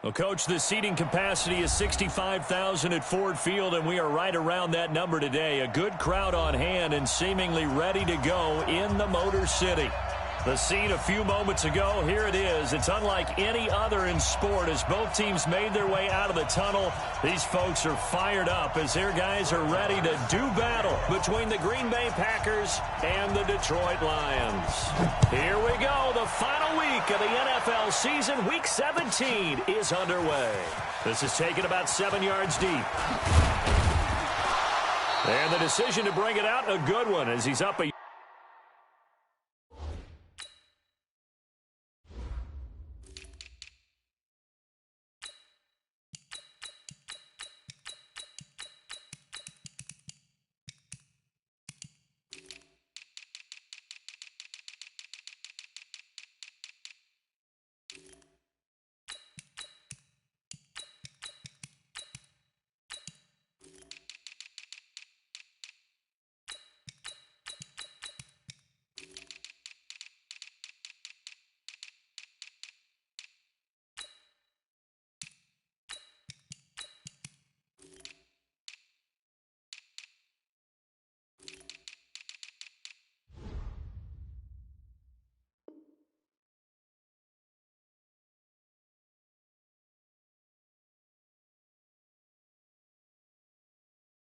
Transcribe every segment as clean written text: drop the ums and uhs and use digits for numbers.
Well, Coach, the seating capacity is 65,000 at Ford Field, and we are right around that number today. A good crowd on hand and seemingly ready to go in the Motor City. The scene a few moments ago, here it is. It's unlike any other in sport as both teams made their way out of the tunnel. These folks are fired up as their guys are ready to do battle between the Green Bay Packers and the Detroit Lions. Here we go. The final week of the NFL season. Week 17 is underway. This is taken about 7 yards deep. And the decision to bring it out, a good one as he's up a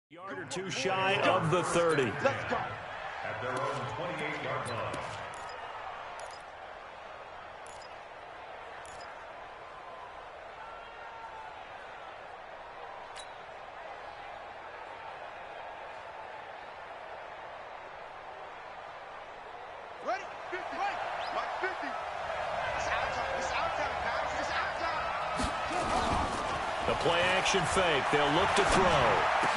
yard or two shy of the 30. Let's go. At their own 28-yard line. Ready? 50. Mike 50. It's our time. It's our time, guys. It's our time. The play action fake. They'll look to throw.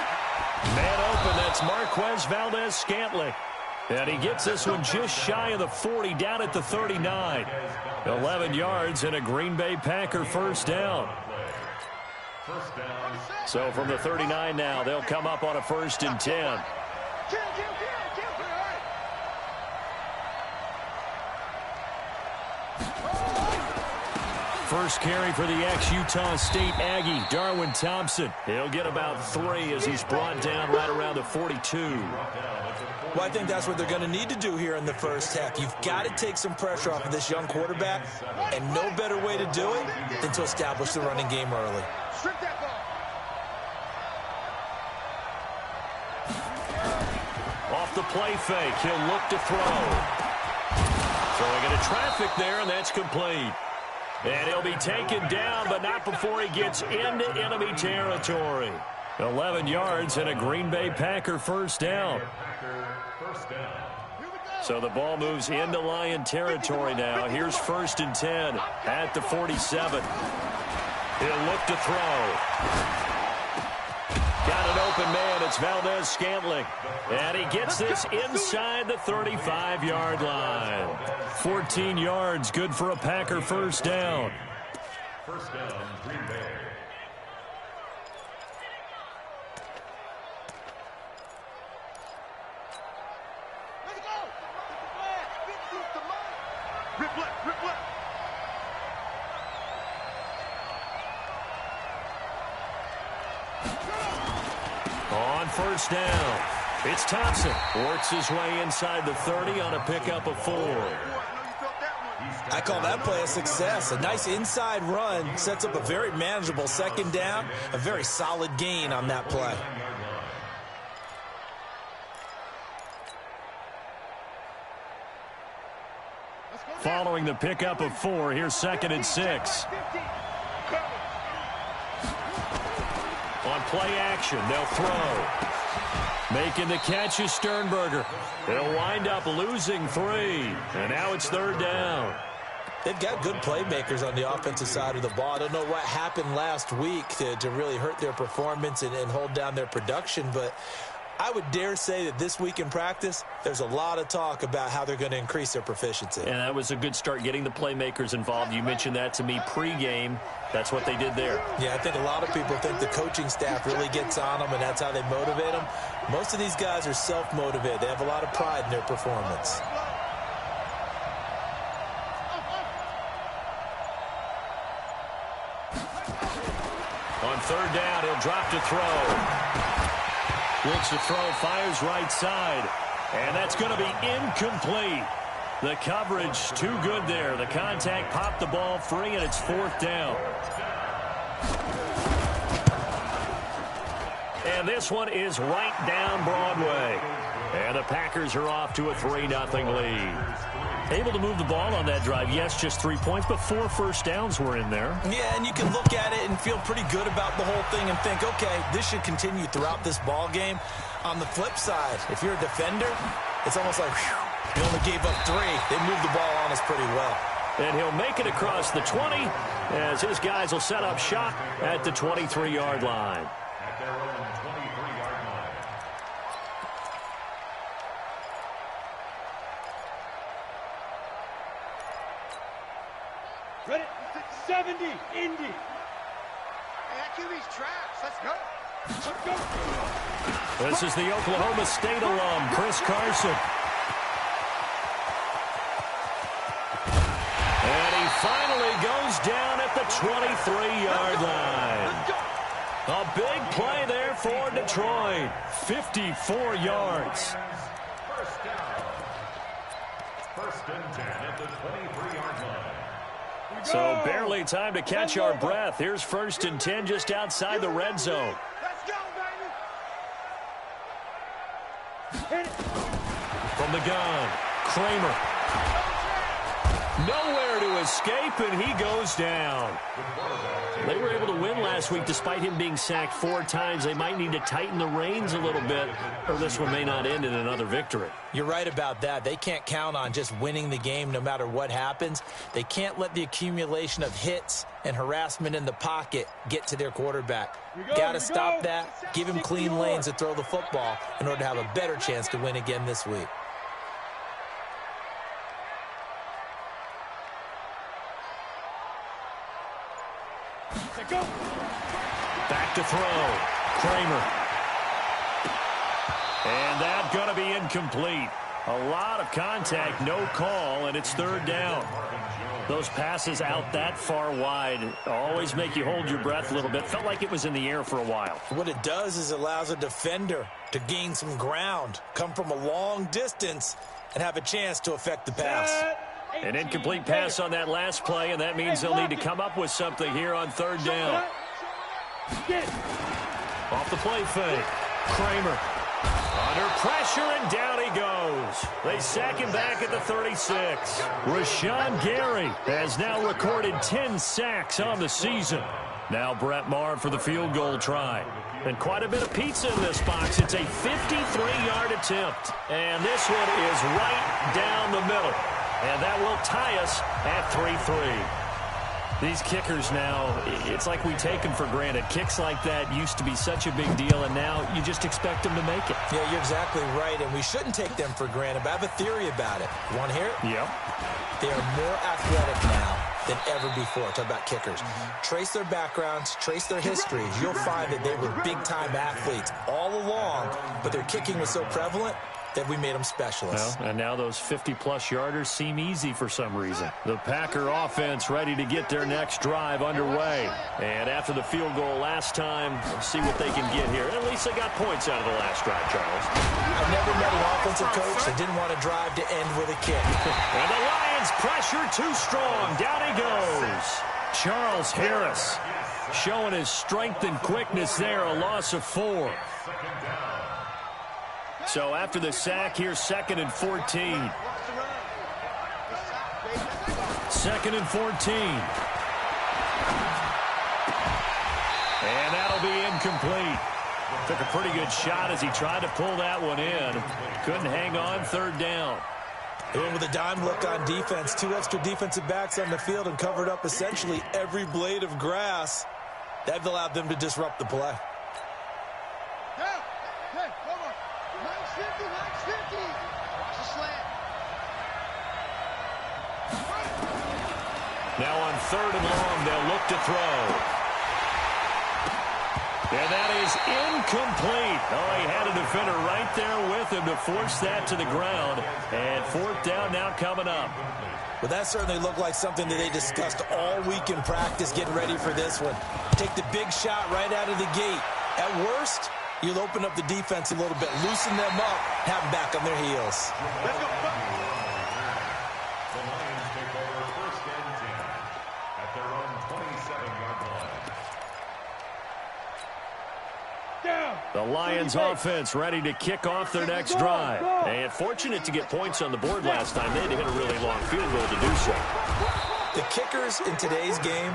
Man open, that's Marquez Valdez-Scantling. And he gets this one just shy of the 40, down at the 39. 11 yards and a Green Bay Packer first down. So from the 39 now, they'll come up on a 1st and 10. First carry for the ex-Utah State Aggie, Darwin Thompson. He'll get about 3 as he's brought down right around the 42. Well, I think that's what they're going to need to do here in the first half. You've got to take some pressure off of this young quarterback, and no better way to do it than to establish the running game early. Off the play fake, he'll look to throw. Throwing into traffic there, and that's complete. And he'll be taken down, but not before he gets into enemy territory. 11 yards and a Green Bay Packer first down. So the ball moves into Lion territory now. Here's 1st and 10 at the 47. He'll look to throw. Got an open man. It's Valdez-Scantling. And he gets this inside the 35-yard line. 14 yards, good for a Packer first down. First down, Green Bay. Let's go. Rip left, rip left. On first down, it's Thompson. Works his way inside the 30 on a pickup of 4. I call that play a success. A nice inside run sets up a very manageable second down, a very solid gain on that play. Following the pickup of 4, here's 2nd and 6. On play action, they'll throw. Making the catch is Sternberger. They'll wind up losing 3. And now it's 3rd down. They've got good playmakers on the offensive side of the ball. I don't know what happened last week to really hurt their performance and hold down their production, but I would dare say that this week in practice, there's a lot of talk about how they're going to increase their proficiency. And that was a good start, getting the playmakers involved. You mentioned that to me pregame. That's what they did there. Yeah, I think a lot of people think the coaching staff really gets on them, and that's how they motivate them. Most of these guys are self-motivated. They have a lot of pride in their performance. third down. He'll drop to throw. Looks to throw, fires right side. And that's going to be incomplete. The coverage too good there. The contact popped the ball free, and it's fourth down. And this one is right down Broadway. And the Packers are off to a 3-0 lead. Able to move the ball on that drive. Yes, just 3 points, but 4 first downs were in there. Yeah, and you can look at it and feel pretty good about the whole thing and think, okay, this should continue throughout this ball game. On the flip side, if you're a defender, it's almost like, whew, they only gave up 3. They moved the ball on us pretty well. And he'll make it across the 20 as his guys will set up shop at the 23-yard line. At their own 23-yard line. Ready? 70, Indy. Hey, that QB's trash. Let's go. Let's go. This is the Oklahoma State alum, Chris Carson. And he finally goes down at the 23-yard line. A big play there for Detroit. 54 yards. First down. First and 10 at the 23-yard line. So barely time to catch our breath. Here's first and 10 just outside the red zone. Let's go, baby. From the gun, Kramer. Nowhere to escape, and he goes down. They were able to win last week despite him being sacked 4 times. They might need to tighten the reins a little bit, or this one may not end in another victory. You're right about that. They can't count on just winning the game no matter what happens. They can't let the accumulation of hits and harassment in the pocket get to their quarterback. Got to stop that, give him clean lanes to throw the football in order to have a better chance to win again this week. Back to throw. Kramer. And that's going to be incomplete. A lot of contact, no call, and it's third down. Those passes out that far wide always make you hold your breath a little bit. Felt like it was in the air for a while. What it does is allows a defender to gain some ground, come from a long distance, and have a chance to affect the pass. An incomplete pass on that last play, and that means they'll need to come up with something here on third down. Off the play fake. Kramer. Under pressure, and down he goes. They sack him back at the 36. Rashawn Gary has now recorded 10 sacks on the season. Now Brett Maher for the field goal try. And quite a bit of pizza in this box. It's a 53-yard attempt. And this one is right down the middle. And that will tie us at 3-3. These kickers now, it's like we take them for granted. Kicks like that used to be such a big deal, and now you just expect them to make it. Yeah, you're exactly right, and we shouldn't take them for granted, but I have a theory about it. You want to hear it? Yep. They are more athletic now than ever before. Talk about kickers. Trace their backgrounds, trace their histories. You'll find that they were big-time athletes all along, but their kicking was so prevalent that we made them specialists. Well, and now those 50-plus yarders seem easy for some reason. The Packer offense ready to get their next drive underway. And after the field goal last time, we'll see what they can get here. At least they got points out of the last drive, Charles. I've never met an offensive coach that didn't want to drive to end with a kick. And the Lions pressure too strong. Down he goes. Charles Harris showing his strength and quickness there. A loss of 4. So after the sack, here's 2nd and 14. 2nd and 14. And that'll be incomplete. Took a pretty good shot as he tried to pull that one in. Couldn't hang on, third down. They went with a dime look on defense. 2 extra defensive backs on the field and covered up essentially every blade of grass. That allowed them to disrupt the play. Now on 3rd and long, they'll look to throw. And that is incomplete. Oh, he had a defender right there with him to force that to the ground. And fourth down now coming up. Well, that certainly looked like something that they discussed all week in practice, getting ready for this one. Take the big shot right out of the gate. At worst, you'll open up the defense a little bit, loosen them up, have them back on their heels. Let's go. The Lions take over first and 10 at their own 27-yard line. The Lions offense ready to kick off their next drive. And fortunate to get points on the board last time. They had to hit a really long field goal to do so. The kickers in today's game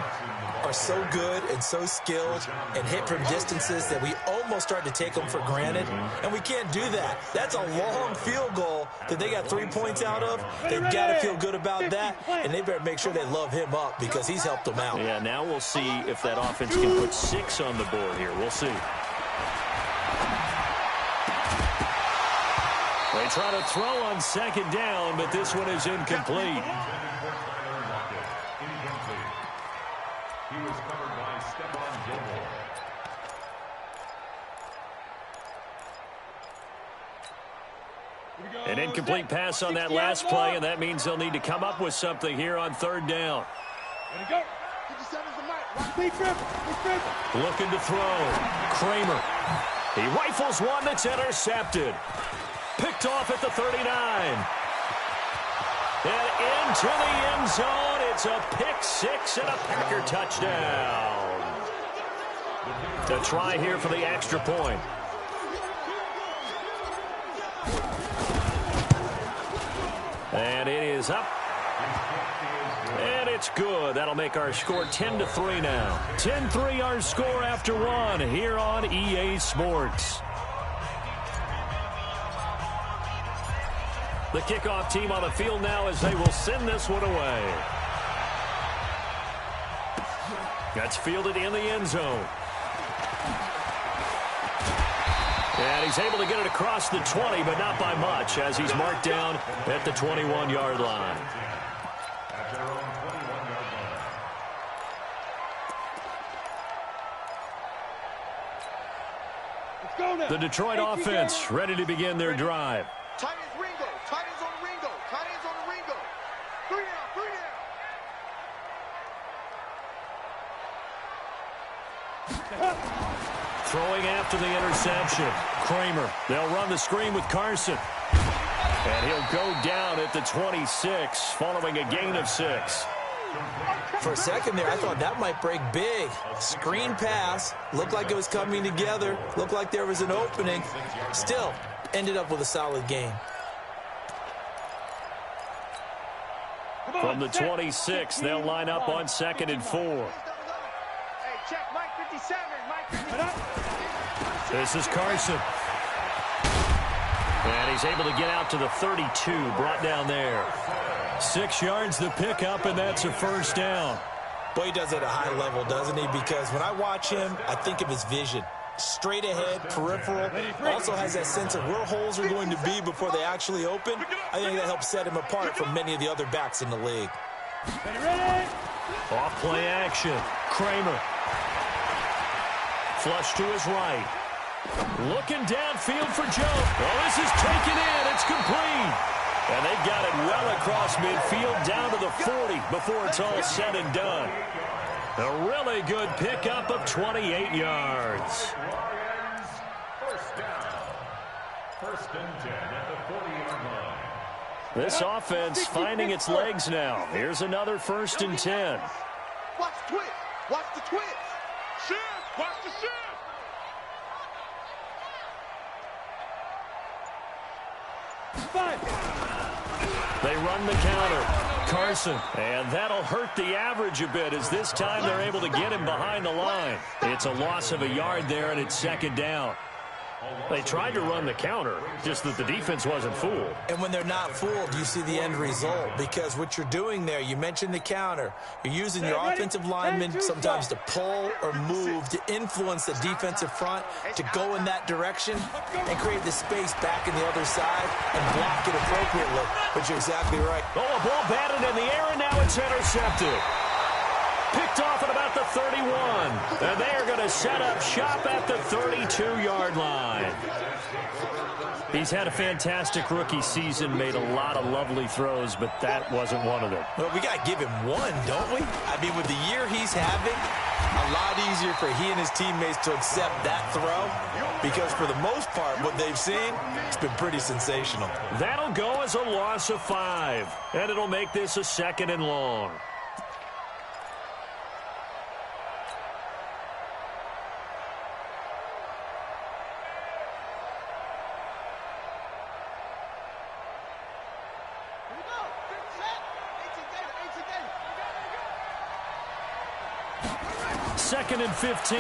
are so good and so skilled and hit from distances that we almost start to take them for granted, and we can't do that. That's a long field goal that they got 3 points out of. They've got to feel good about that, and they better make sure they love him up because he's helped them out. Yeah, now we'll see if that offense can put 6 on the board here. We'll see. They try to throw on second down, but this one is incomplete. He was covered by Stephon Gilmore. An incomplete pass on that last play, and that means they'll need to come up with something here on third down. Looking to throw. Kramer. He rifles one that's intercepted. Picked off at the 39. And into the end zone. It's a pick six and a Packer touchdown. A try here for the extra point. And it is up. And it's good. That'll make our score 10-3 now. 10-3 our score after one here on EA Sports. The kickoff team on the field now as they will send this one away. That's fielded in the end zone. And he's able to get it across the 20, but not by much, as he's marked down at the 21-yard line. At their own 21-yard line. The Detroit offense ready to begin their drive. Tight ends Ringo. Tight ends on the Ringo. Tight ends on the Ringo. 3 down. 3 down. Throwing after the interception. Kramer. They'll run the screen with Carson. And he'll go down at the 26, following a gain of 6. For a second there, I thought that might break big. Screen pass. Looked like it was coming together. Looked like there was an opening. Still, ended up with a solid game. From the 26, they'll line up on 2nd and 4. Hey, check Mike 57. Mike 57. This is Carson. And he's able to get out to the 32, brought down there. 6 yards the pickup, and that's a first down. Boy, he does it at a high level, doesn't he? Because when I watch him, I think of his vision. Straight ahead, peripheral. Also has that sense of where holes are going to be before they actually open. I think that helps set him apart from many of the other backs in the league. Off play action. Kramer. Flush to his right. Looking downfield for Joe. Oh, this is taken in. It's complete. And they got it well across midfield down to the 40 before it's all said and done. A really good pickup of 28 yards. Lions, first down. First and 10 at the 40-yard line. This offense finding its legs now. Here's another 1st and 10. Watch the twist. Watch the twist. Shift. Watch the shift. They run the counter. Carson. And that'll hurt the average a bit as this time they're able to get him behind the line. It's a loss of a yard there, and it's 2nd down. They tried to run the counter, just that the defense wasn't fooled. And when they're not fooled, you see the end result. Because what you're doing there, you mentioned the counter. You're using your offensive linemen sometimes to pull or move, to influence the defensive front, to go in that direction and create the space back in the other side and block it appropriately. But you're exactly right. Oh, a ball batted in the air, and now it's intercepted. Picked off at about the 31. And they are going to set up shop at the 32-yard line. He's had a fantastic rookie season, made a lot of lovely throws, but that wasn't one of them. Well, we got to give him one, don't we? I mean, with the year he's having, a lot easier for he and his teammates to accept that throw because for the most part, what they've seen, it's been pretty sensational. That'll go as a loss of 5, and it'll make this a 2nd and long. Second and 15.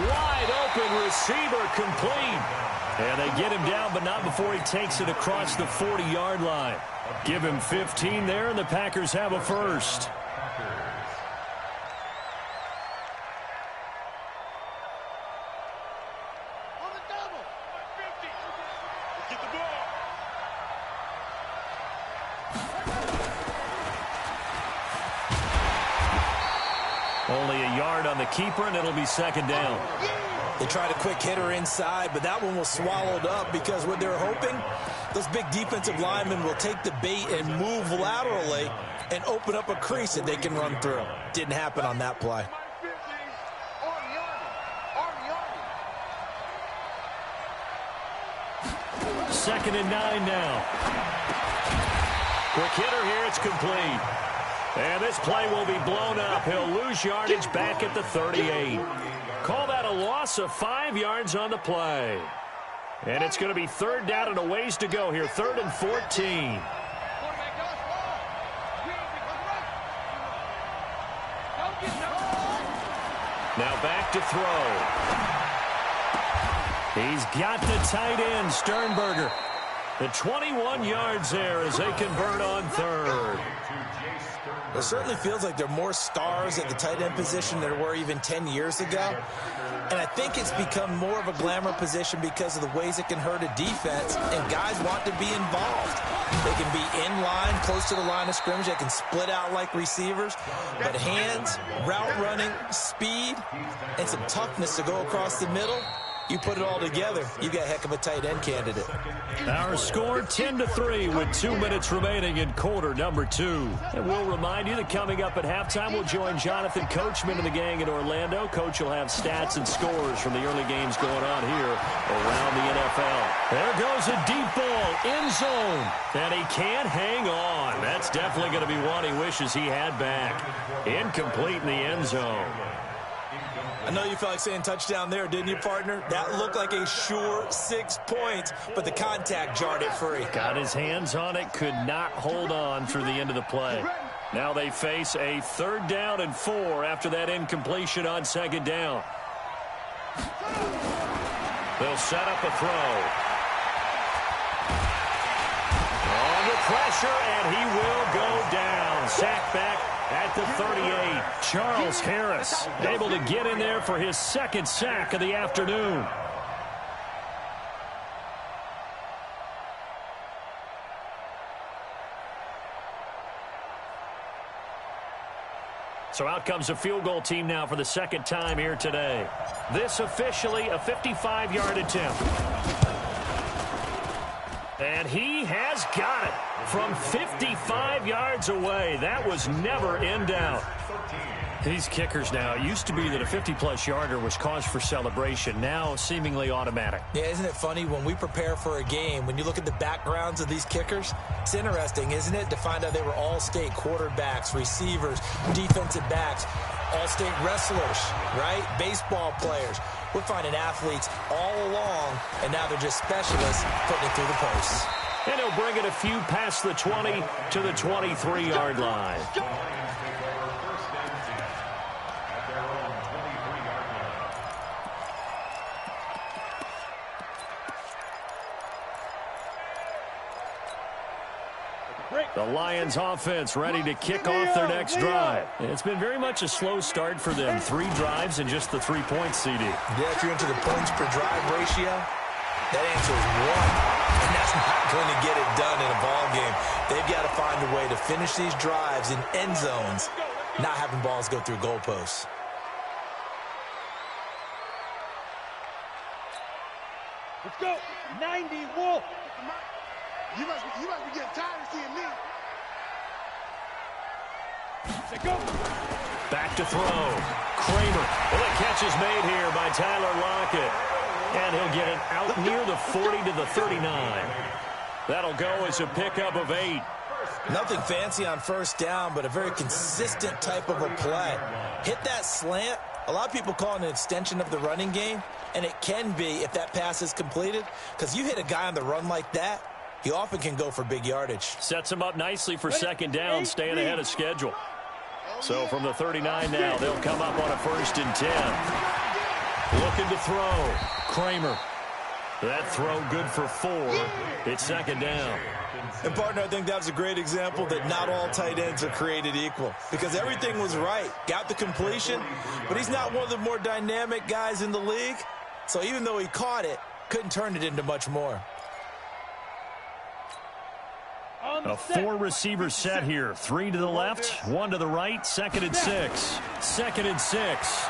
Wide open receiver complete. And they get him down, but not before he takes it across the 40-yard line. Give him 15 there, and the Packers have a first. On the double. 50. Let's get the ball. Only a yard on the keeper, and it'll be 2nd down. They tried a quick hitter inside, but that one was swallowed up because what they're hoping, those big defensive linemen will take the bait and move laterally and open up a crease that they can run through. Didn't happen on that play. Second and 9 now. Quick hitter here, it's complete. And this play will be blown up. He'll lose yardage back at the 38. Call that a loss of 5 yards on the play. And it's going to be 3rd down and a ways to go here. 3rd and 14. Now back to throw. He's got the tight end, Sternberger. The 21 yards there as they convert on 3rd. It certainly feels like there are more stars at the tight end position than there were even 10 years ago. And I think it's become more of a glamour position because of the ways it can hurt a defense, and guys want to be involved. They can be in line, close to the line of scrimmage. They can split out like receivers. But hands, route running, speed, and some toughness to go across the middle, you put it all together, you got a heck of a tight end candidate. Our score 10-3 with 2 minutes remaining in quarter number 2. And we'll remind you that coming up at halftime, we'll join Jonathan Coachman and the gang in Orlando. Coach will have stats and scores from the early games going on here around the NFL. There goes a deep ball, end zone, and he can't hang on. That's definitely going to be one he wishes he had back. Incomplete in the end zone. I know you felt like saying touchdown there, didn't you, partner? That looked like a sure 6 points, but the contact jarred it free. Got his hands on it, could not hold on through the end of the play. Now they face a 3rd down and 4 after that incompletion on 2nd down. They'll set up a throw. Under pressure, and he will go down. Sack back at the 38. Charles Harris able to get in there for his 2nd sack of the afternoon. So out comes a field goal team now for the 2nd time here today. This officially a 55-yard attempt. And he has got it from 55 yards away. That was never in doubt. These kickers now, it used to be that a 50-plus yarder was cause for celebration. Now seemingly automatic. Yeah, isn't it funny when we prepare for a game, when you look at the backgrounds of these kickers, it's interesting, isn't it, to find out they were all-state quarterbacks, receivers, defensive backs, all-state wrestlers, right? Baseball players. We're finding athletes all along, and now they're just specialists putting it through the posts. And he'll bring it a few past the 20 to the 23-yard line. The Lions offense ready to kick off their next drive. It's been very much a slow start for them. 3 drives and just the 3 points, CD. Yeah, if you're into the points per drive ratio, that answer is 1. And that's not going to get it done in a ball game. They've got to find a way to finish these drives in end zones, not having balls go through goalposts. Let's go. 90, Wolf. You must be getting tired of seeing me. Let's go. Back to throw. Kramer. Well, the catch is made here by Tyler Lockett. And he'll get it out near the 40 to the 39. That'll go as a pickup of 8. Nothing fancy on first down, but a very consistent type of a play. Hit that slant. A lot of people call it an extension of the running game, and it can be if that pass is completed, because you hit a guy on the run like that, he often can go for big yardage. Sets him up nicely for second down, staying ahead of schedule. So from the 39 now, they'll come up on a 1st and 10. Looking to throw. Kramer. That throw good for 4. It's second down. And, partner, I think that was a great example that not all tight ends are created equal, because everything was right. Got the completion, but he's not one of the more dynamic guys in the league. So even though he caught it, couldn't turn it into much more. A 4-receiver set here. 3 to the left, 1 to the right, 2nd and 6. 2nd and 6.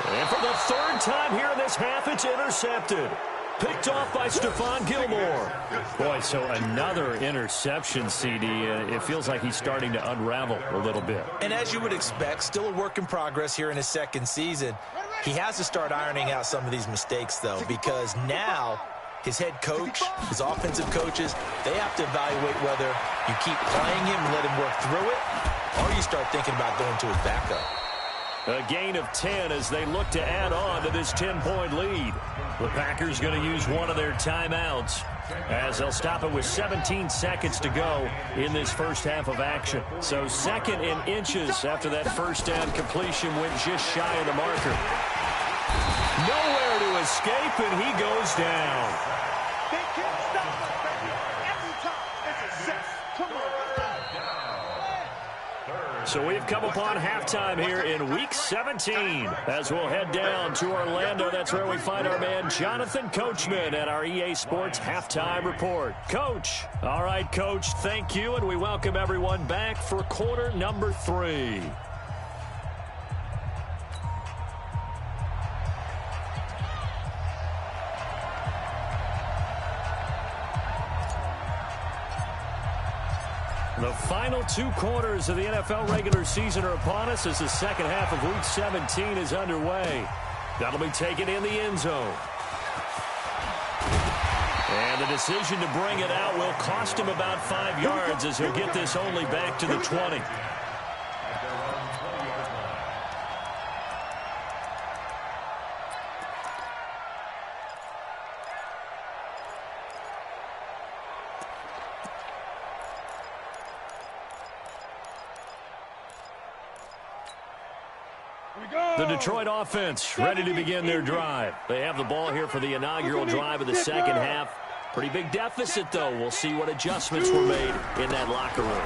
And for the 3rd time here in this half, it's intercepted. Picked off by Stephon Gilmore. Boy, so another interception, CD. It feels like he's starting to unravel a little bit. And as you would expect, still a work in progress here in his 2nd season. He has to start ironing out some of these mistakes, though, because now his head coach, his offensive coaches, they have to evaluate whether you keep playing him and let him work through it, or you start thinking about going to his backup. A gain of 10 as they look to add on to this 10-point lead. The Packers going to use one of their timeouts as they'll stop it with 17 seconds to go in this first half of action. So 2nd and inches after that first down completion went just shy of the marker. Nowhere to escape, and he goes down. They can't stop us, baby. Every time it's a set. Come on. So we've come upon halftime here in Week 17 as we'll head down to Orlando. That's where we find our man Jonathan Coachman at our EA Sports Halftime Report. Coach. All right, Coach, thank you, and we welcome everyone back for quarter number 3. The final 2 quarters of the NFL regular season are upon us as the second half of Week 17 is underway. That'll be taken in the end zone. And the decision to bring it out will cost him about 5 yards as he'll get this only back to the 20. The Detroit offense ready to begin their drive. They have the ball here for the inaugural drive of the second half. Pretty big deficit, though. We'll see what adjustments were made in that locker room.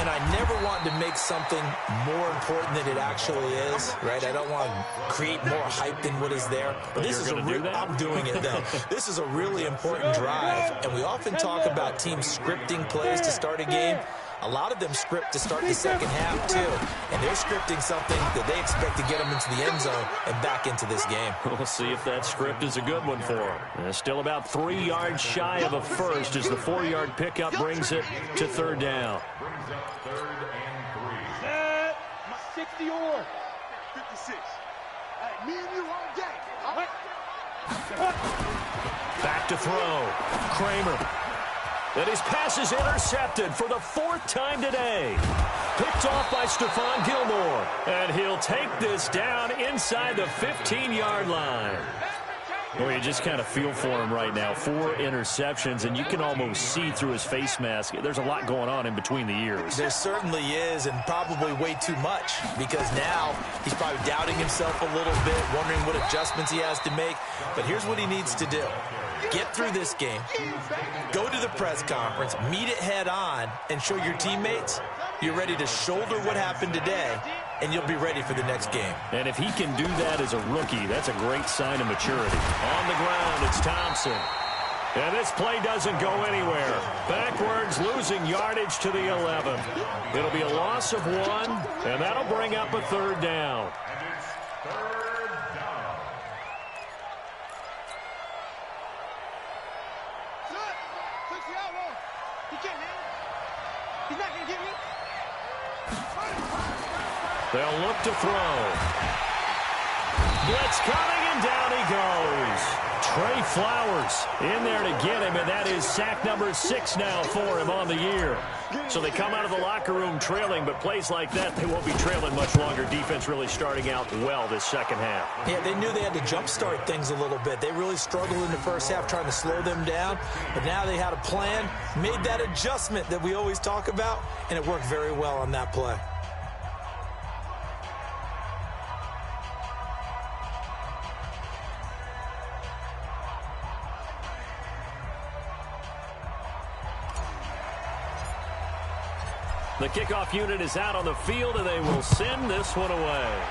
And I never want to make something more important than it actually is, right? I don't want to create more hype than what is there. But this is I'm doing it, though. This is a really important drive. And we often talk about teams scripting plays to start a game. A lot of them script to start the second half, too. And they're scripting something that they expect to get them into the end zone and back into this game. We'll see if that script is a good one for them. And still about 3 yards shy of a first as the 4-yard pickup brings it to 3rd down. Brings up 3rd and 3. Set. 60 or 56. Hey, me and you all day. All right. Back to throw. Kramer. And his pass is intercepted for the 4th time today. Picked off by Stephon Gilmore. And he'll take this down inside the 15-yard line. Well, you just kind of feel for him right now. 4 interceptions, and you can almost see through his face mask. There's a lot going on in between the ears. There certainly is, and probably way too much, because now he's probably doubting himself a little bit, wondering what adjustments he has to make. But here's what he needs to do. get through this game, go to the press conference, meet it head on, and show your teammates you're ready to shoulder what happened today, and you'll be ready for the next game. And if he can do that as a rookie, that's a great sign of maturity. On the ground, it's Thompson. And this play doesn't go anywhere. Backwards, losing yardage to the 11. It'll be a loss of 1, and that'll bring up a 3rd down. And it's 3rd down. Son, 60 out long. He can't handle it. He's not going to get me. They'll look to throw. Blitz coming, and down he goes. Trey Flowers in there to get him, and that is sack number 6 now for him on the year. So they come out of the locker room trailing, but plays like that, they won't be trailing much longer. Defense really starting out well this second half. Yeah, they knew they had to jumpstart things a little bit. They really struggled in the first half trying to slow them down, but now they had a plan, made that adjustment that we always talk about, and it worked very well on that play. The kickoff unit is out on the field, and they will send this one away.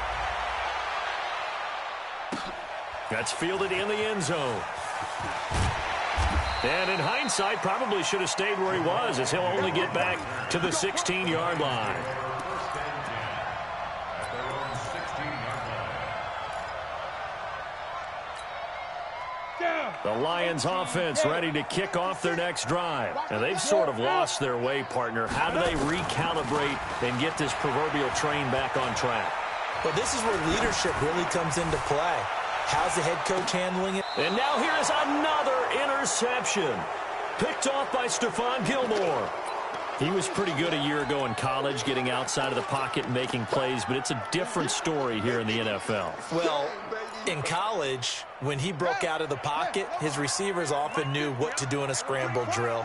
That's fielded in the end zone. And in hindsight, probably should have stayed where he was, as he'll only get back to the 16-yard line. The Lions offense ready to kick off their next drive. And they've sort of lost their way, partner. How do they recalibrate and get this proverbial train back on track? Well, this is where leadership really comes into play. How's the head coach handling it? And now here is another interception. Picked off by Stephon Gilmore. He was pretty good a year ago in college, getting outside of the pocket and making plays, but it's a different story here in the NFL. Well, in college, when he broke out of the pocket, his receivers often knew what to do in a scramble drill.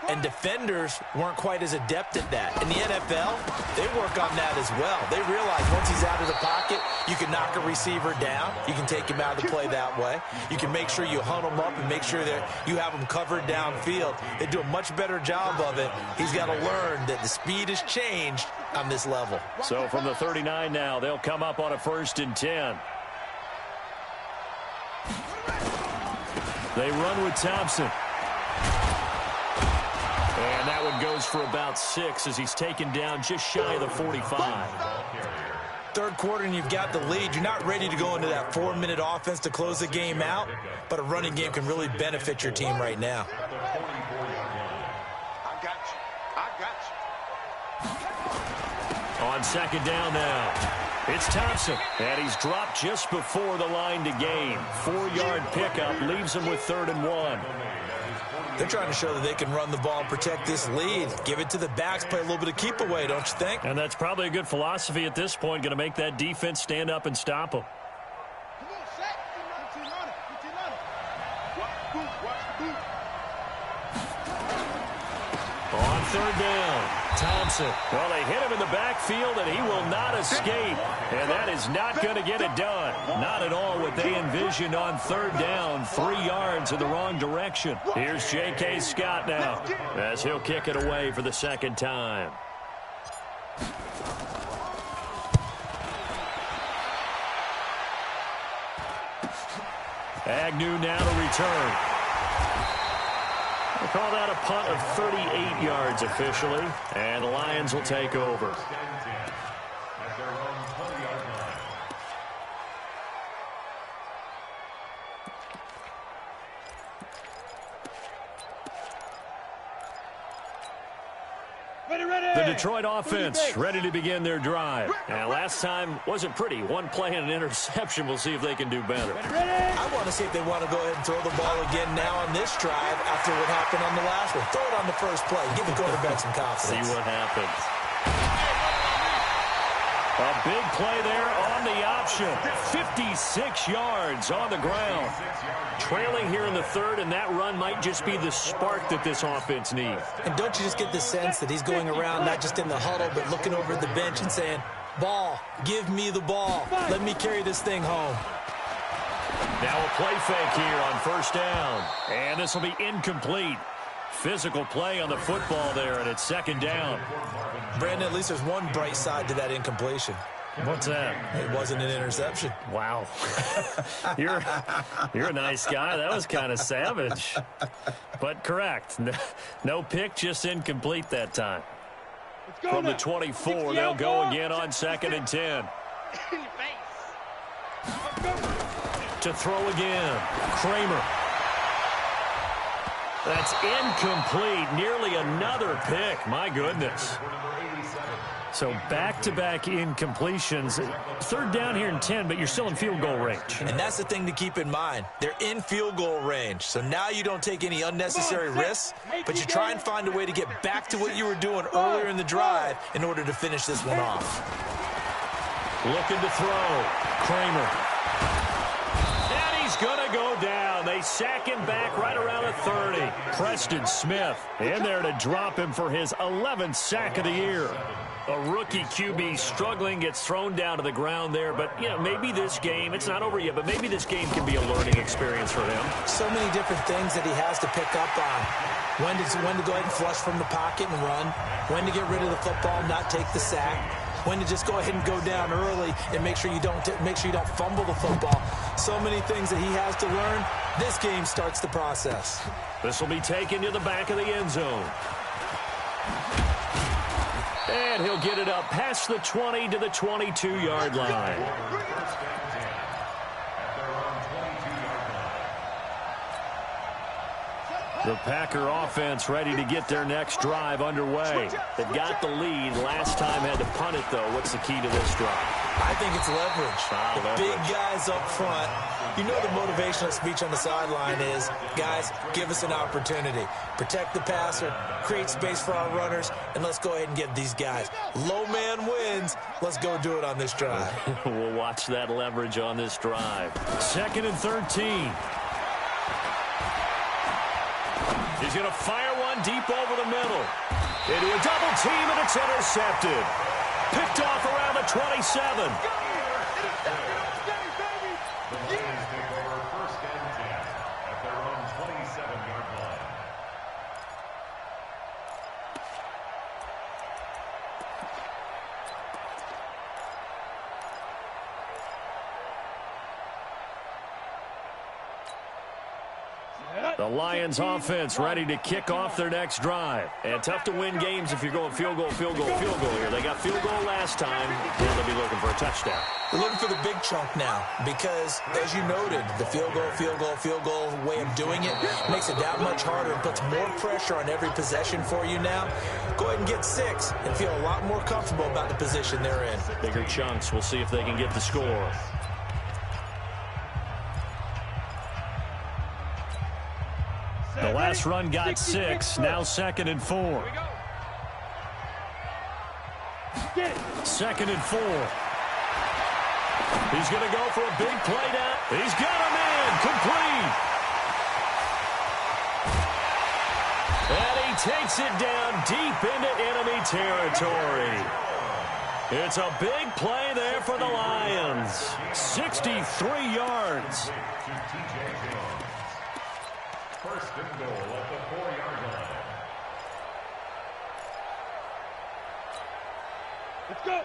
And defenders weren't quite as adept at that. In the NFL, they work on that as well. They realize once he's out of the pocket, you can knock a receiver down. You can take him out of the play that way. You can make sure you hunt him up and make sure that you have him covered downfield. They do a much better job of it. He's got to learn that the speed has changed on this level. So from the 39 now, they'll come up on a 1st and 10. They run with Thompson. And that one goes for about 6 as he's taken down just shy of the 45. Third quarter and you've got the lead. You're not ready to go into that 4-minute offense to close the game out, but a running game can really benefit your team right now. I got you. On 2nd down now. It's Thompson, and he's dropped just before the line to gain. 4-yard pickup leaves him with 3rd and 1. They're trying to show that they can run the ball and protect this lead. Give it to the backs, play a little bit of keep away, don't you think? And that's probably a good philosophy at this point, going to make that defense stand up and stop them. Come on, Shaq. 15 on it. 15 on it. Watch the boot. Watch the boot. On 3rd down, Thompson. Well, they hit him in the backfield, and he will not escape. And that is not going to get it done. Not at all what they envisioned on 3rd down. 3 yards in the wrong direction. Here's J.K. Scott now as he'll kick it away for the 2nd time. Agnew now to return. We'll call that a punt of 38 yards officially, and the Lions will take over. The Detroit offense ready to begin their drive. And last time wasn't pretty. One play and an interception. We'll see if they can do better. I want to see if they want to go ahead and throw the ball again now on this drive after what happened on the last one. Throw it on the first play. Give the quarterback some confidence. See what happens. A big play there on the option. 56 yards on the ground. Trailing here in the 3rd, and that run might just be the spark that this offense needs. And don't you just get the sense that he's going around not just in the huddle, but looking over at the bench and saying, ball, give me the ball. Let me carry this thing home. Now a play fake here on first down. And this will be incomplete. Physical play on the football there, and it's second down. Brandon, at least there's one bright side to that incompletion. What's that? It wasn't an interception. Wow. You're a nice guy. That was kind of savage. But correct. No pick, just incomplete that time. From the 24, they'll go again on 2nd and 10. To throw again. Kramer. That's incomplete. Nearly another pick. My goodness. So back-to-back incompletions. 3rd down here and 10, but you're still in field goal range. And that's the thing to keep in mind. They're in field goal range. So now you don't take any unnecessary risks, but you try and find a way to get back to what you were doing earlier in the drive in order to finish this one off. Looking to throw. Kramer. And he's going to go down. They sack him back right around the 30. Preston Smith in there to drop him for his 11th sack of the year. A rookie QB struggling, gets thrown down to the ground there. But, you know, maybe this game, it's not over yet, but maybe this game can be a learning experience for him. So many different things that he has to pick up on. When to go ahead and flush from the pocket and run. When to get rid of the football, not take the sack. When to just go ahead and go down early and make sure you don't fumble the football. So many things that he has to learn. This game starts the process. This will be taken to the back of the end zone. And he'll get it up past the 20 to the 22-yard line. The Packer offense ready to get their next drive underway. They've got the lead. Last time had to punt it, though. What's the key to this drive? I think it's leverage. The big guys up front. You know the motivational speech on the sideline is, guys, give us an opportunity. Protect the passer, create space for our runners, and let's go ahead and get these guys. Low man wins. Let's go do it on this drive. We'll watch that leverage on this drive. 2nd and 13. He's going to fire one deep over the middle. Into a double team, and it's intercepted. Picked off around the 27. The Lions offense ready to kick off their next drive. And tough to win games if you're going field goal here. They got field goal last time. Now they'll be looking for a touchdown. They're looking for the big chunk now because, as you noted, the field goal way of doing it makes it that much harder and puts more pressure on every possession for you now. Go ahead and get 6 and feel a lot more comfortable about the position they're in. Bigger chunks. We'll see if they can get the score. The last run got 6. Now 2nd and 4. 2nd and 4. He's going to go for a big play down. He's got him in. Complete. And he takes it down deep into enemy territory. It's a big play there for the Lions. 63 yards. First and goal at the 4-yard line. Let's go.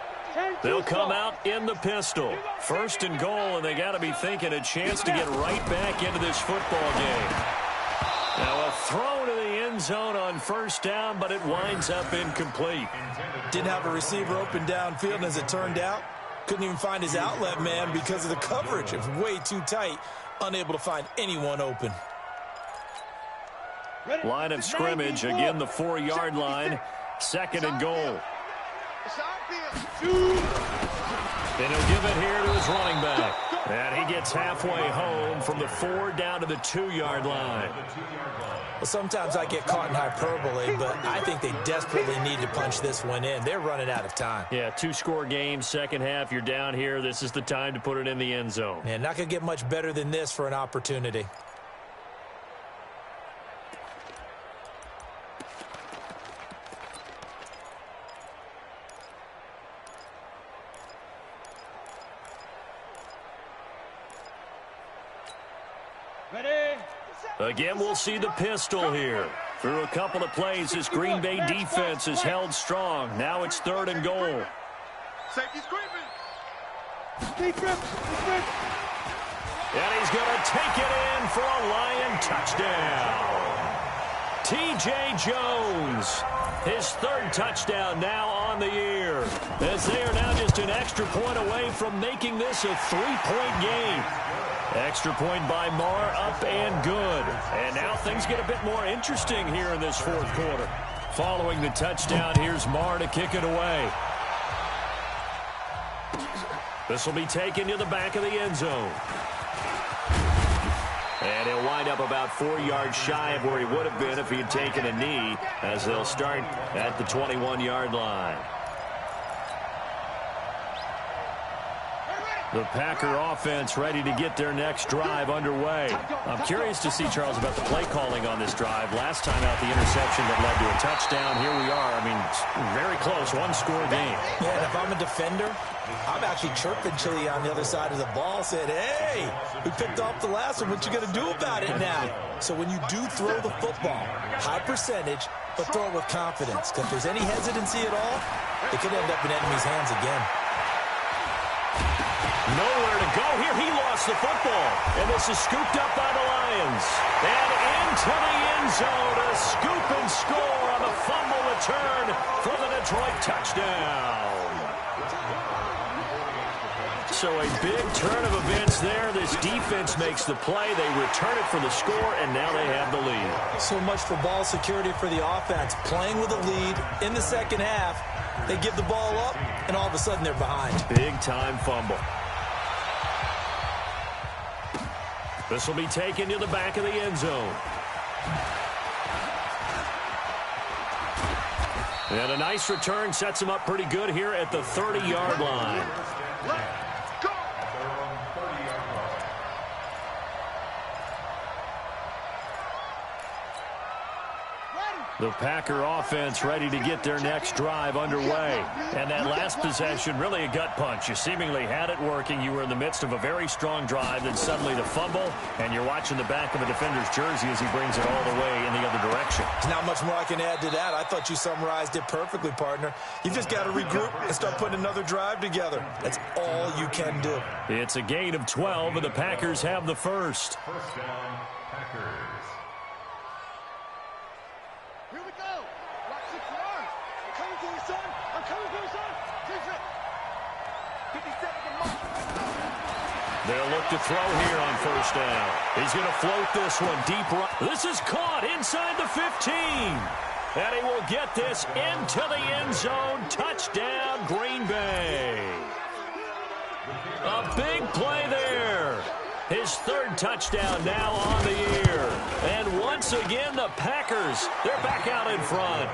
They'll come out in the pistol. 1st and goal, and they got to be thinking a chance to get right back into this football game. Now a throw to the end zone on 1st down, but it winds up incomplete. Didn't have a receiver open downfield, and as it turned out, couldn't even find his outlet man because of the coverage. It was way too tight, unable to find anyone open. Line of scrimmage, again the 4-yard line. 2nd and goal. And he'll give it here to his running back. And he gets halfway home from the 4 down to the 2-yard line. Well, sometimes I get caught in hyperbole, but I think they desperately need to punch this one in. They're running out of time. Yeah, 2-score game, second half, you're down here. This is the time to put it in the end zone. And not going to get much better than this for an opportunity. Again, we'll see the pistol here. Through a couple of plays, this Green Bay defense has held strong. Now it's 3rd and goal. Safety's creeping. And he's going to take it in for a Lion touchdown. T.J. Jones, his 3rd touchdown now on the year, as they are now just an extra point away from making this a 3-point game. Extra point by Marr, up and good. And now things get a bit more interesting here in this 4th quarter. Following the touchdown, here's Marr to kick it away. This will be taken to the back of the end zone. And he'll wind up about 4 yards shy of where he would have been if he had taken a knee, as they'll start at the 21-yard line. The Packer offense ready to get their next drive underway. I'm curious to see, Charles, about the play calling on this drive. Last time out, the interception that led to a touchdown. Here we are. I mean, very close, one-score game. Yeah, and if I'm a defender, I'm actually chirping Chili on the other side of the ball, saying, hey, we picked off the last one. What you going to do about it now? So when you do throw the football, high percentage, but throw it with confidence. Because if there's any hesitancy at all, it could end up in enemy's hands again. Nowhere to go here. He lost the football. And this is scooped up by the Lions. And into the end zone. A scoop and score on the fumble return for the Detroit touchdown. So a big turn of events there. This defense makes the play. They return it for the score, and now they have the lead. So much for ball security for the offense. Playing with a lead in the second half. They give the ball up, and all of a sudden they're behind. Big-time fumble. This will be taken to the back of the end zone. And a nice return sets him up pretty good here at the 30-yard line. The Packer offense ready to get their next drive underway. And that last possession, really a gut punch. You seemingly had it working. You were in the midst of a very strong drive, then suddenly the fumble, and you're watching the back of a defender's jersey as he brings it all the way in the other direction. There's not much more I can add to that. I thought you summarized it perfectly, partner. You've just got to regroup and start putting another drive together. That's all you can do. It's a gain of 12, and the Packers have the first. First down, Packers. Here we go. Watch the yards. I'm coming to you, son. I'm coming to you, son. 50 seconds to mark. They'll look to throw here on first down. He's going to float this one deep right. This is caught inside the 15. And he will get this into the end zone. Touchdown, Green Bay. A big play there. His 3rd touchdown now on the year. And once again, the Packers, they're back out in front.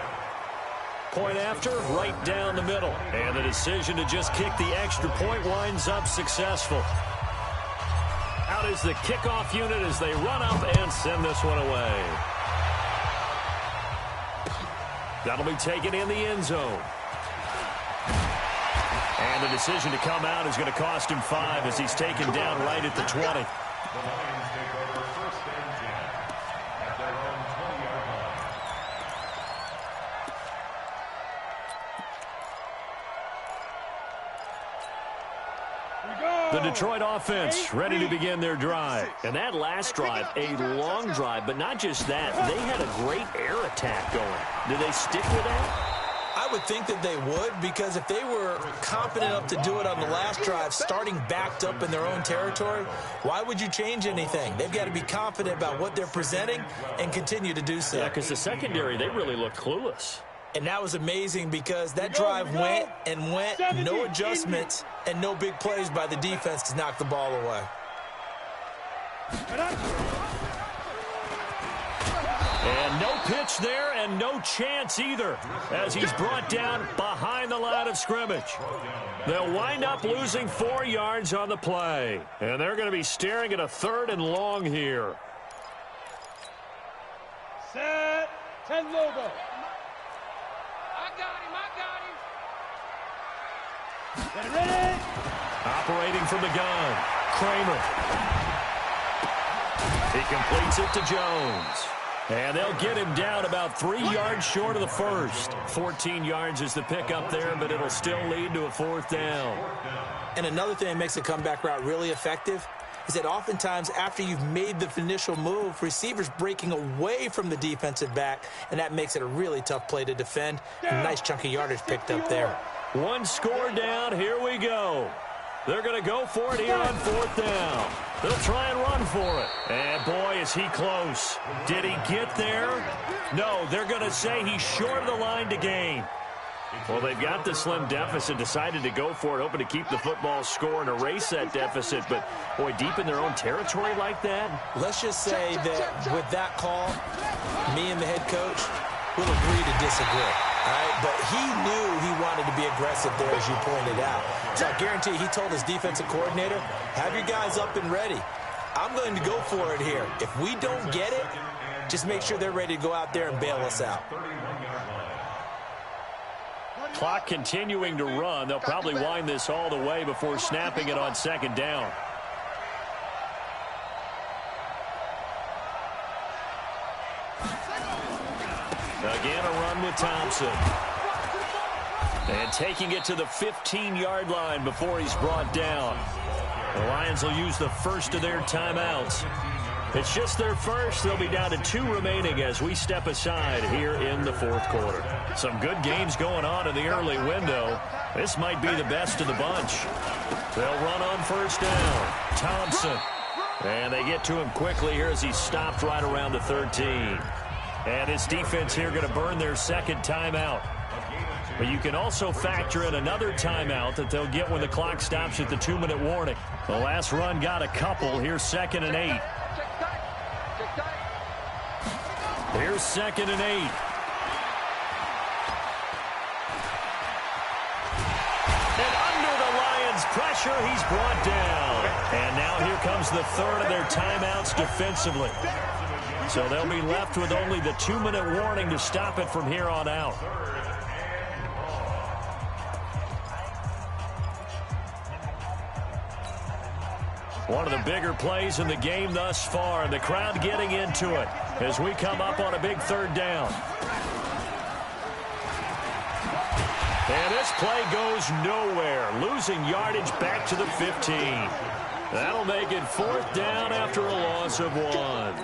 Point after, right down the middle. And the decision to just kick the extra point winds up successful. Out is the kickoff unit as they run up and send this one away. That'll be taken in the end zone. And the decision to come out is going to cost him 5 as he's taken down right at the 20. The Lions take over first and 10 at their own 20-yard line. The Detroit offense ready to begin their drive. And that last drive, a long drive, but not just that. They had a great air attack going. Do they stick with that? I would think that they would, because if they were confident enough to do it on the last drive, starting backed up in their own territory, why would you change anything? They've got to be confident about what they're presenting and continue to do so. Yeah, because the secondary, they really look clueless. And that was amazing because that drive went and went, no adjustments, and no big plays by the defense to knock the ball away. And no pitch there and no chance either as he's brought down behind the line of scrimmage. They'll wind up losing 4 yards on the play. And they're going to be staring at a 3rd and long here. Set. 10 logo. I got him. Get ready. Operating from the gun, Kramer. He completes it to Jones. And they'll get him down about 3 yards short of the first. 14 yards is the pickup there, but it'll still lead to a 4th down. And another thing that makes a comeback route really effective is that oftentimes after you've made the initial move, receivers breaking away from the defensive back, and that makes it a really tough play to defend. A nice chunk of yardage picked up there. 1 score down. Here we go. They're going to go for it here on 4th down. They'll try and run for it. And, boy, is he close. Did he get there? No, they're going to say he's short of the line to gain. Well, they've got the slim deficit, decided to go for it, hoping to keep the football score and erase that deficit. But, boy, deep in their own territory like that. Let's just say that with that call, me and the head coach will agree to disagree. All right, but he knew he wanted to be aggressive there, as you pointed out. So I guarantee he told his defensive coordinator, have your guys up and ready. I'm going to go for it here. If we don't get it, just make sure they're ready to go out there and bail us out. Clock continuing to run. They'll probably wind this all the way before snapping it on 2nd down. Again, a run with Thompson. And taking it to the 15-yard line before he's brought down. The Lions will use the first of their timeouts. It's just their first. They'll be down to 2 remaining as we step aside here in the 4th quarter. Some good games going on in the early window. This might be the best of the bunch. They'll run on 1st down. Thompson. And they get to him quickly here as he stopped right around the 13. And his defense here going to burn their 2nd timeout. But you can also factor in another timeout that they'll get when the clock stops at the 2-minute warning. The last run got a couple. Here's 2nd and 8. Here's 2nd and 8. And under the Lions' pressure, he's brought down. And now here comes the 3rd of their timeouts defensively. So they'll be left with only the 2-minute warning to stop it from here on out. One of the bigger plays in the game thus far, and the crowd getting into it as we come up on a big 3rd down. And this play goes nowhere, losing yardage back to the 15. That'll make it 4th down after a loss of 1.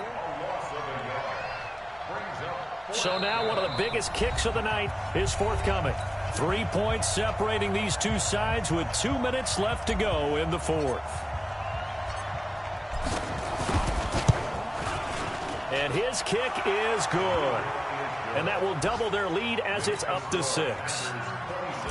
So now one of the biggest kicks of the night is forthcoming. 3 points separating these two sides with 2 minutes left to go in the 4th. And his kick is good. And that will double their lead as it's up to 6.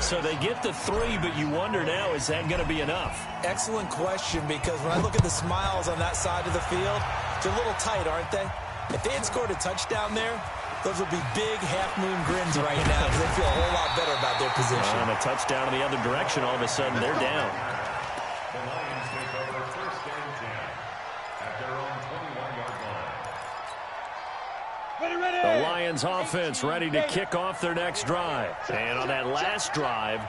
So they get the 3, but you wonder now, is that going to be enough? Excellent question, because when I look at the smiles on that side of the field, they're a little tight, aren't they? If they had scored a touchdown there, those would be big half-moon grins right now because they feel a whole lot better about their position. And a touchdown in the other direction, all of a sudden they're down. The Lions take over 1st and 10 at their own 21-yard line. Ready. The Lions offense ready to kick off their next drive. And on that last drive,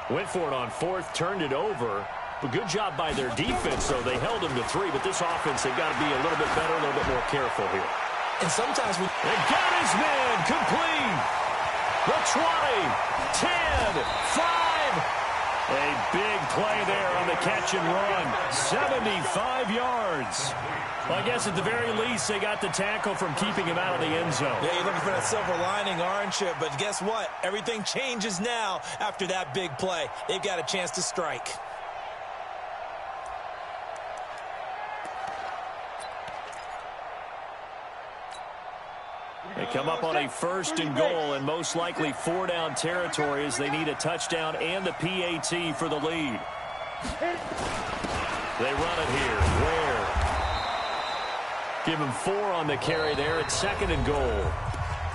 went for it on 4th, turned it over. But good job by their defense, though. They held them to 3, but this offense, they've got to be a little bit better, a little bit more careful here. And sometimes we... They got his man complete. The 20, 10, 5. A big play there on the catch and run. 75 yards. Well, I guess at the very least, they got the tackle from keeping him out of the end zone. Yeah, you're looking for that silver lining, aren't you? But guess what? Everything changes now after that big play. They've got a chance to strike. They come up on a 1st and goal and most likely 4-down territory as they need a touchdown and the PAT for the lead. They run it here. Ware. Give him 4 on the carry there at 2nd and goal.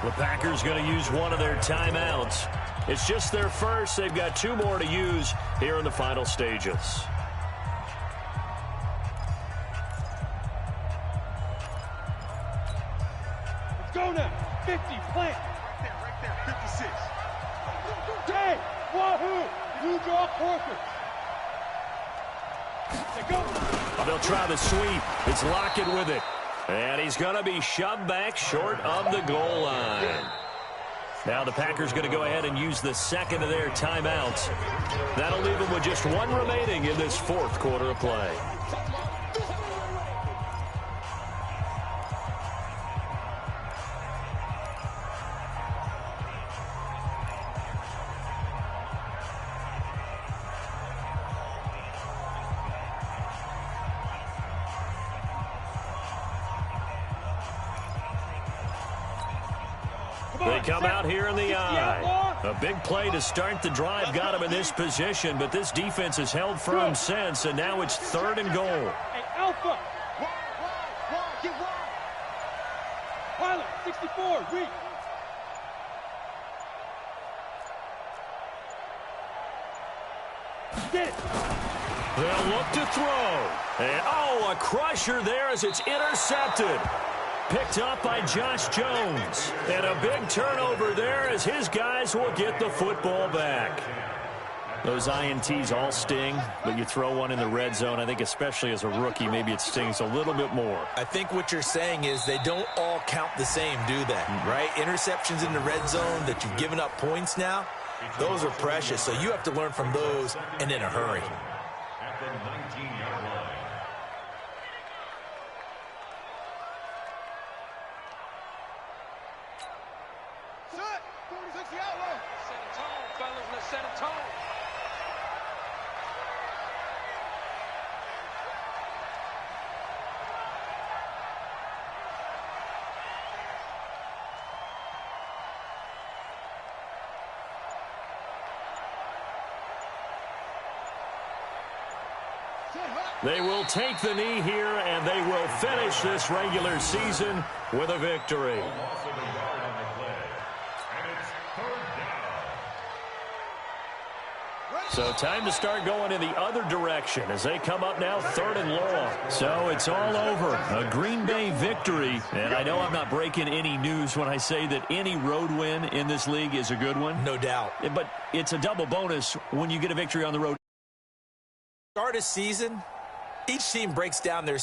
The Packers going to use one of their timeouts. It's just their first. They've got 2 more to use here in the final stages. Go now. 50, plant. Right there, 56. Hey, wahoo! You draw Corker. Say go. They'll try the sweep. It's Lockett with it. And he's going to be shoved back short of the goal line. Now the Packers going to go ahead and use the second of their timeouts. That'll leave them with just one remaining in this fourth quarter of play. They come out here in the eye. A big play to start the drive got him in this position, but this defense has held firm since, and now it's 3rd and goal. Hey, Alpha. Get wide. Pilot, 64, reach. Get it. They'll look to throw. And, oh, a crusher there as it's intercepted. Picked up by Josh Jones. And a big turnover there as his guys will get the football back. Those INTs all sting, but you throw one in the red zone, I think especially as a rookie, maybe it stings a little bit more. I think what you're saying is they don't all count the same, do they? Right? Interceptions in the red zone that you've given up points now, those are precious. So you have to learn from those and in a hurry. At the 19-yard line. Set. 46 the outlaw. Set a tone, fellas. Let's set a tone. They will take the knee here, and they will finish this regular season with a victory. Loss of a yard on the play. And it's 3rd down. So time to start going in the other direction as they come up now 3rd and long. So it's all over. A Green Bay victory. And I know I'm not breaking any news when I say that any road win in this league is a good one. No doubt. But it's a double bonus when you get a victory on the road. Start a season, each team breaks down their